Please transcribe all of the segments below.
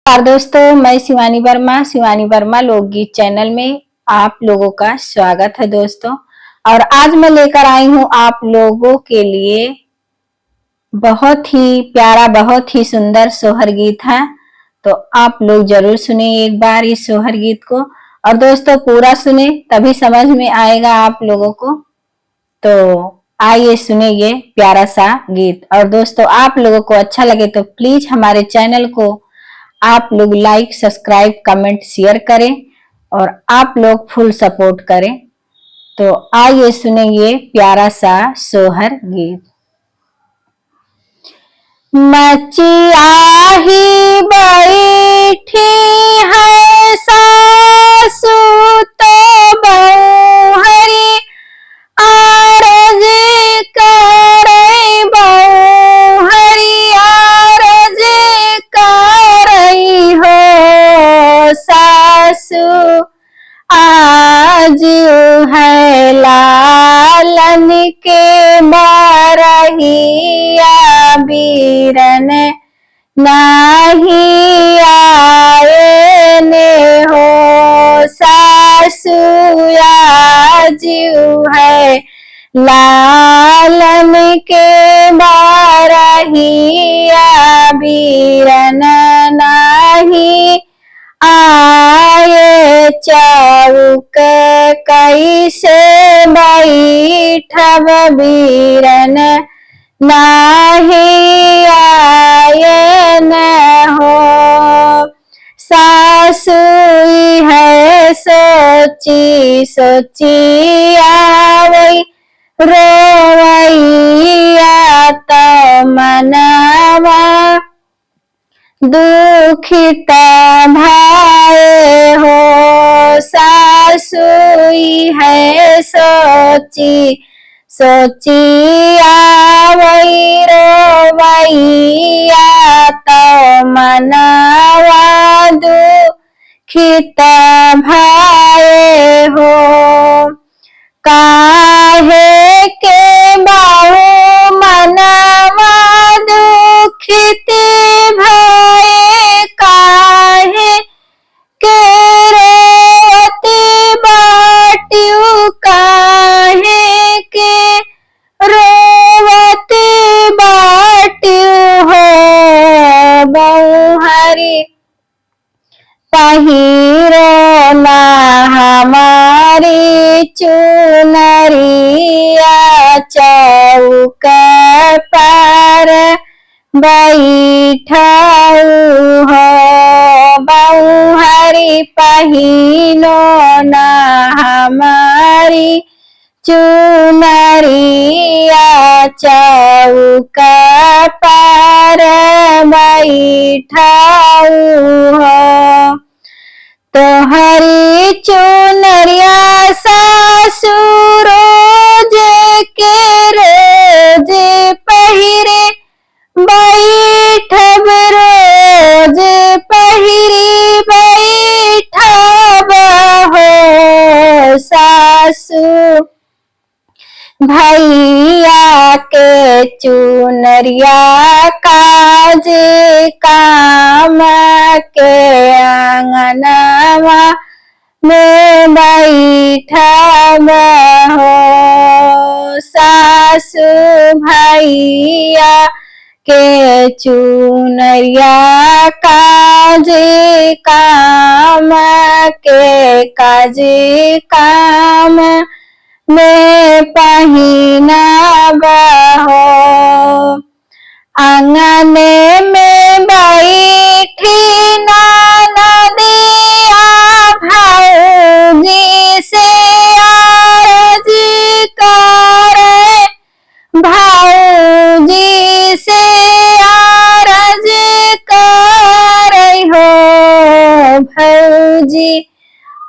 नमस्कार दोस्तों, मैं शिवानी वर्मा लोकगीत चैनल में आप लोगों का स्वागत है दोस्तों। और आज मैं लेकर आई हूँ आप लोगों के लिए बहुत ही प्यारा, बहुत ही सुंदर सोहर गीत है। तो आप लोग जरूर सुने एक बार इस सोहर गीत को, और दोस्तों पूरा सुने तभी समझ में आएगा आप लोगों को। तो आइए सुने ये प्यारा सा गीत। और दोस्तों आप लोगों को अच्छा लगे तो प्लीज हमारे चैनल को आप लोग लाइक, सब्सक्राइब, कमेंट, शेयर करें और आप लोग फुल सपोर्ट करें। तो आइए सुनेंगे प्यारा सा सोहर गीत। मचिया ही बैठी है सासू तो बहू हरी आरज करे, बहू हरी आरज करई हो। सासू आज है लालन के बरहिया, बीरन नहीं आए ने हो। सासू आज है लालन के बरहिया, बीरन नहीं आए। चौक कैसे बैठब, बीरन नहीं आए न हो। सासु है सोची सोची आवई, रोवैया तो मनवा दुखित भाए हो। सासु है सोची सोची आवई, रोवैया तो मनवा दुखित भाए हो। काहे के बाहु मनवा दुखित भाए, काहे के रोवती बाटियू, काहे के रोवती बाटियू हो। बहू हरी पहिरो ना हमारी चुनरिया, चौक पर बैठाऊ हो। बहू हरी पहिनो ना हमारी चुनरिया, चौक पर बैठाऊ हो। तोहरी चुनरिया सासु रोज के रोज पहिरे, बैठब रोज पहिरी बैठब हो। सासु भैया के चुनरिया काज काम के, आंगनवा में बैठब हो। सासु भैया के चुनरिया काज काम के, काज काम में पहिनब हो। आंगन में बैठी ननदिया भौजी से आरज करे, भौजी से आरज करे हो। भौजी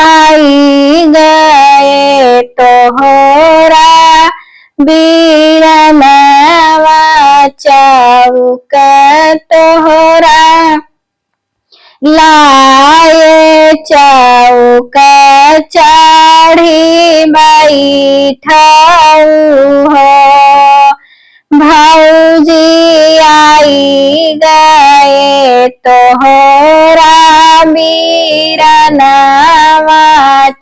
आई गए तोहरा बीरनवा, चौक तोहरा लाए, चौक चढ़ी बैठाऊ हो। भौजी आई गए तोहरा बीरनवा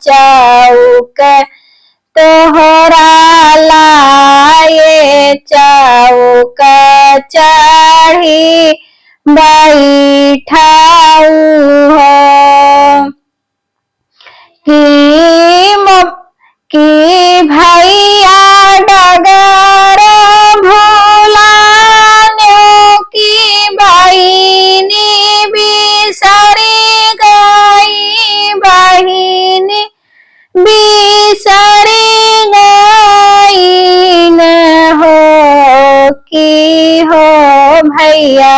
चौक तोहरा लाए चौक चढ़ी बैठाऊ हो कि भैया डगर भोलान्यों की बहिनी बिसरी गई बहिनी बिसरी गई न हो कि हो भैया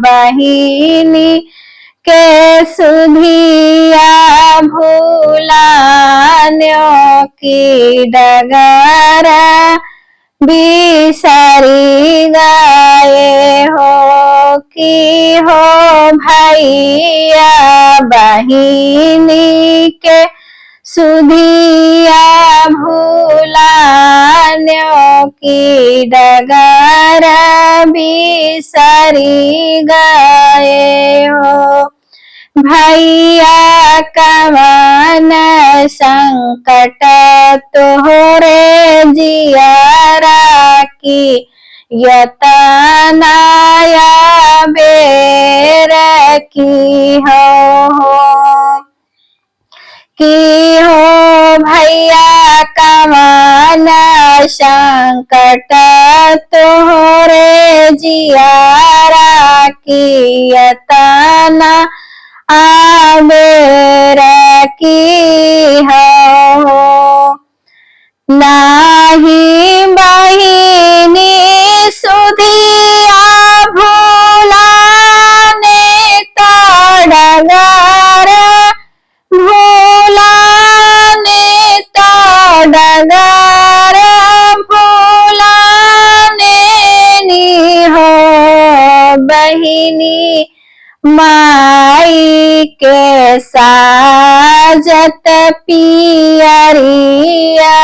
बहिनी के सुधिया भूलान्यों की डगर बिसरी गए हो कि हो भैया बहिनी के सुधिया भूलान्यों की डगर बिसरी गए हो भैया कवन संकट तोहरे जियरा की यतनाया बेर की हो कि हो भैया कवन संकट तोहरे जियरा की यतना आबेर की हो नाही बहिनी सुधिया भूलाने तो डगर भूलाने तो डगर भूलाने नी हो बहिनी माई के साजत पियरिया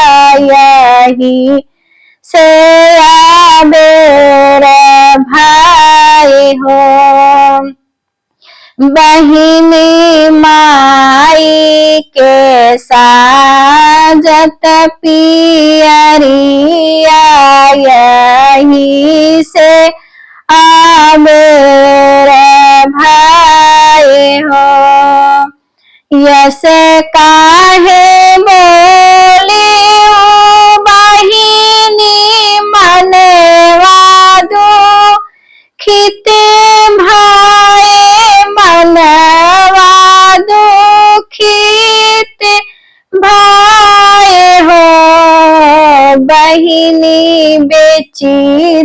यही से आबेर भाई हो बहिनी माई के साजत पियरिया यही से आबेर भाई हो यस काहे बोली बहिनी मनवा दुखित भाई मनवा दुखित भाई हो बहिनी बेची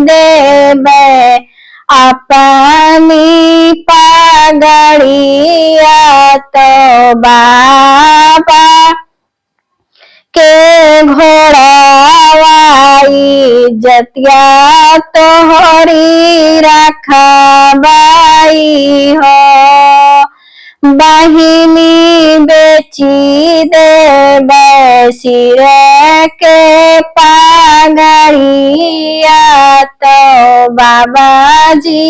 देबे अपनी पगड़िया तो बाबा के घोड़ावाई जतिया तोहरी रखबाई हो बहिनी बेची देबे सिर के पगड़िया तो बाबा जी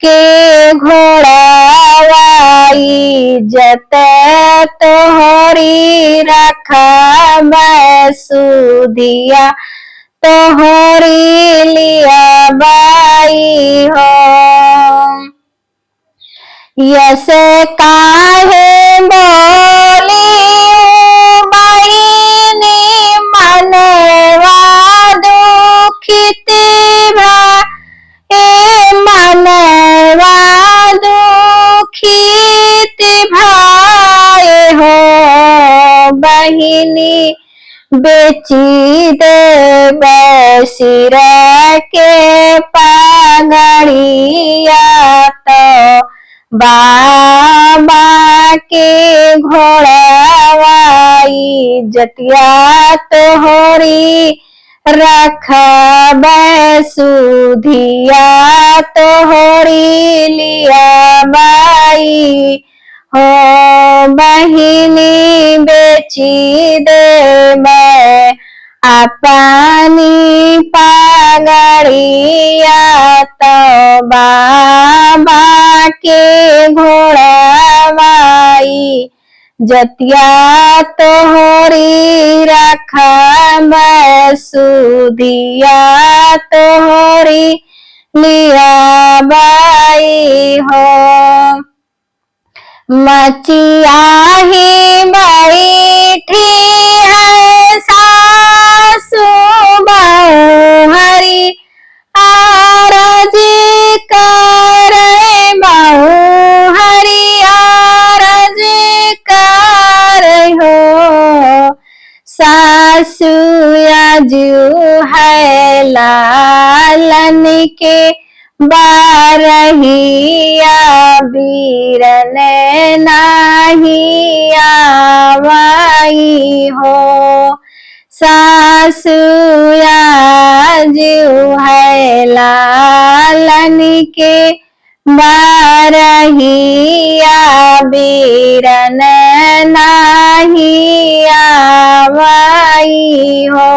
के घोड़ावाई जत तोहरी रखबै सुधिया तोहरी लिया बाई हो यस काहे बोली बहिनी मनवा दुखित मनवा दुखित भाई हो बहिनी बेची देबे सिर के पगड़िया तो बाबा के घोड़ावाई जतिया तोहरी रखबै सुधिया तोहरी लिया बाई हो बहिनी बेची देबै अपनी पगड़िया तो बाबा के घोड़वाई, जतिया तोहरी रखम सुधिया तोहरी लिया बाई हो। मचिया ही बैठी है सासू बहू हरी, आरज करे बहू हरी आरज करे हो। सासू आजू है लालन के बारहिया, बीरन नाही आवाई हो। सासू आजू है लालन के बारहिया, बीरन नाही आवाई हो।